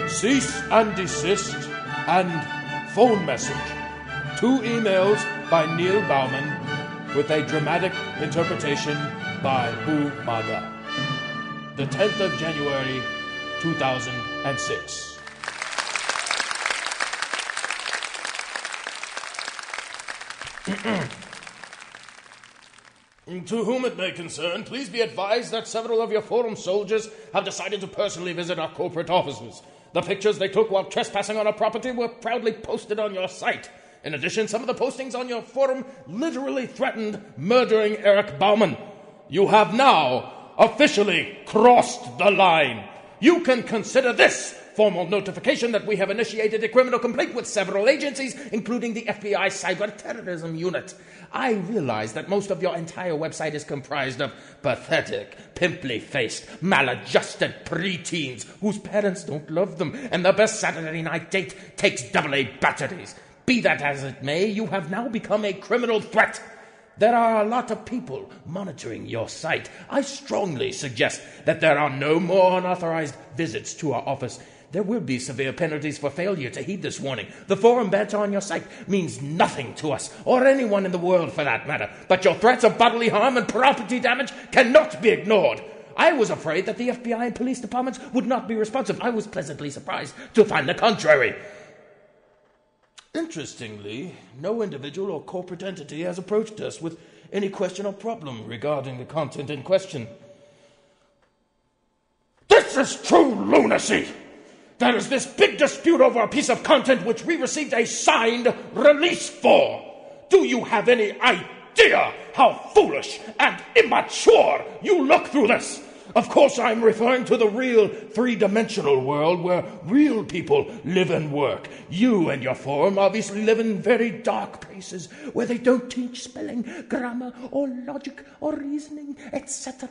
cease and desist, and phone message. 2 emails by Neil Bauman with a dramatic interpretation by Boomaga. The 10th of January, 2006. To whom it may concern, please be advised that several of your forum soldiers have decided to personally visit our corporate offices. The pictures they took while trespassing on our property were proudly posted on your site. In addition, some of the postings on your forum literally threatened murdering Eric Bauman. You have now officially crossed the line. You can consider this formal notification that we have initiated a criminal complaint with several agencies, including the FBI Cyber Terrorism Unit. I realize that most of your entire website is comprised of pathetic, pimply-faced, maladjusted preteens whose parents don't love them, and the best Saturday night date takes AA batteries. Be that as it may, you have now become a criminal threat. There are a lot of people monitoring your site. I strongly suggest that there are no more unauthorized visits to our office. There will be severe penalties for failure to heed this warning. The forum badge on your site means nothing to us, or anyone in the world for that matter, but your threats of bodily harm and property damage cannot be ignored. I was afraid that the FBI and police departments would not be responsive. I was pleasantly surprised to find the contrary. Interestingly, no individual or corporate entity has approached us with any question or problem regarding the content in question. This is true lunacy! There is this big dispute over a piece of content which we received a signed release for. Do you have any idea how foolish and immature you look through this? Of course, I'm referring to the real three-dimensional world where real people live and work. You and your forum obviously live in very dark places where they don't teach spelling, grammar, or logic, or reasoning, etc.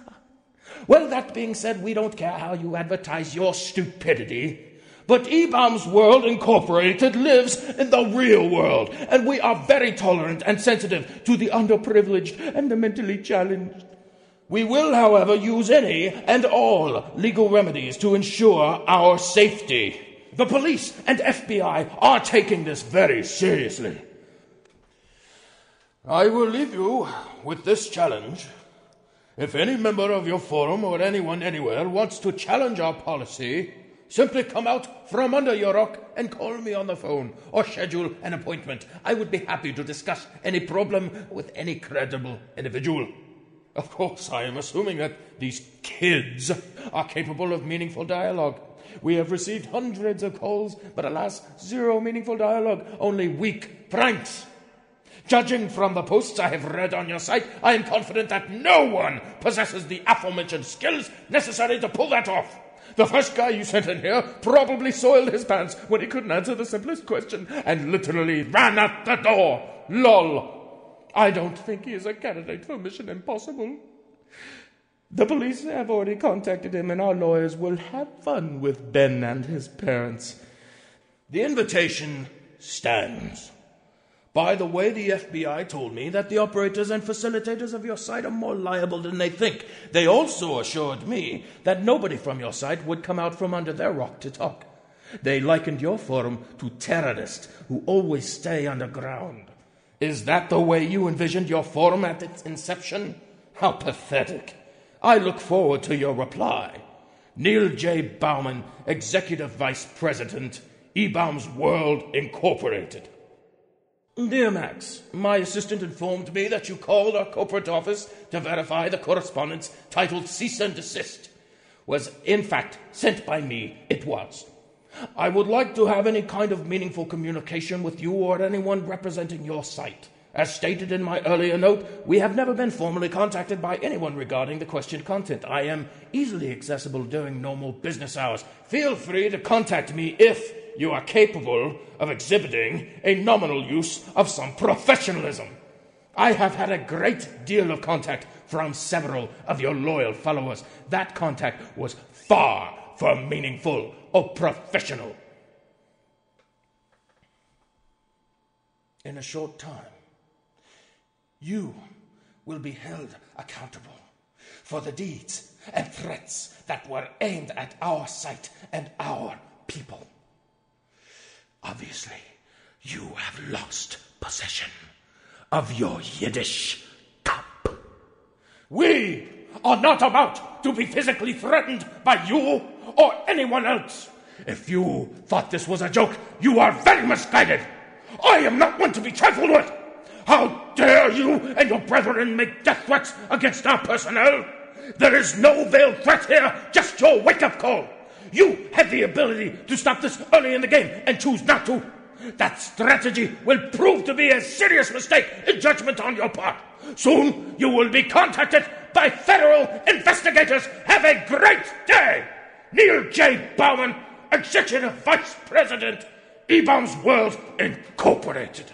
Well, that being said, we don't care how you advertise your stupidity. But eBaum's World Incorporated lives in the real world, and we are very tolerant and sensitive to the underprivileged and the mentally challenged. We will, however, use any and all legal remedies to ensure our safety. The police and FBI are taking this very seriously. I will leave you with this challenge. If any member of your forum or anyone anywhere wants to challenge our policy, simply come out from under your rock and call me on the phone or schedule an appointment. I would be happy to discuss any problem with any credible individual. Of course, I am assuming that these kids are capable of meaningful dialogue. We have received hundreds of calls, but alas, zero meaningful dialogue, only weak pranks. Judging from the posts I have read on your site, I am confident that no one possesses the aforementioned skills necessary to pull that off. The first guy you sent in here probably soiled his pants when he couldn't answer the simplest question and literally ran out the door. LOL. I don't think he is a candidate for Mission Impossible. The police have already contacted him, and our lawyers will have fun with Ben and his parents. The invitation stands. By the way, the FBI told me that the operators and facilitators of your site are more liable than they think. They also assured me that nobody from your site would come out from under their rock to talk. They likened your forum to terrorists who always stay underground. Is that the way you envisioned your forum at its inception? How pathetic. I look forward to your reply. Neil J. Bauman, Executive Vice President, eBaum's World Incorporated. Dear Max, my assistant informed me that you called our corporate office to verify the correspondence titled Cease and Desist was in fact sent by me. It was. I would like to have any kind of meaningful communication with you or anyone representing your site. As stated in my earlier note, we have never been formally contacted by anyone regarding the questioned content. I am easily accessible during normal business hours. Feel free to contact me if you are capable of exhibiting a nominal use of some professionalism. I have had a great deal of contact from several of your loyal followers. That contact was far from meaningful or professional. In a short time, you will be held accountable for the deeds and threats that were aimed at our site and our people. Obviously, you have lost possession of your Yiddish cup. We are not about to be physically threatened by you or anyone else. If you thought this was a joke, you are very misguided. I am not one to be trifled with. How dare you and your brethren make death threats against our personnel? There is no veiled threat here, just your wake-up call. You had the ability to stop this early in the game and choose not to. That strategy will prove to be a serious mistake in judgment on your part. Soon you will be contacted by federal investigators. Have a great day. Neil J. Bauman, Executive Vice President, E-Bombs World Incorporated.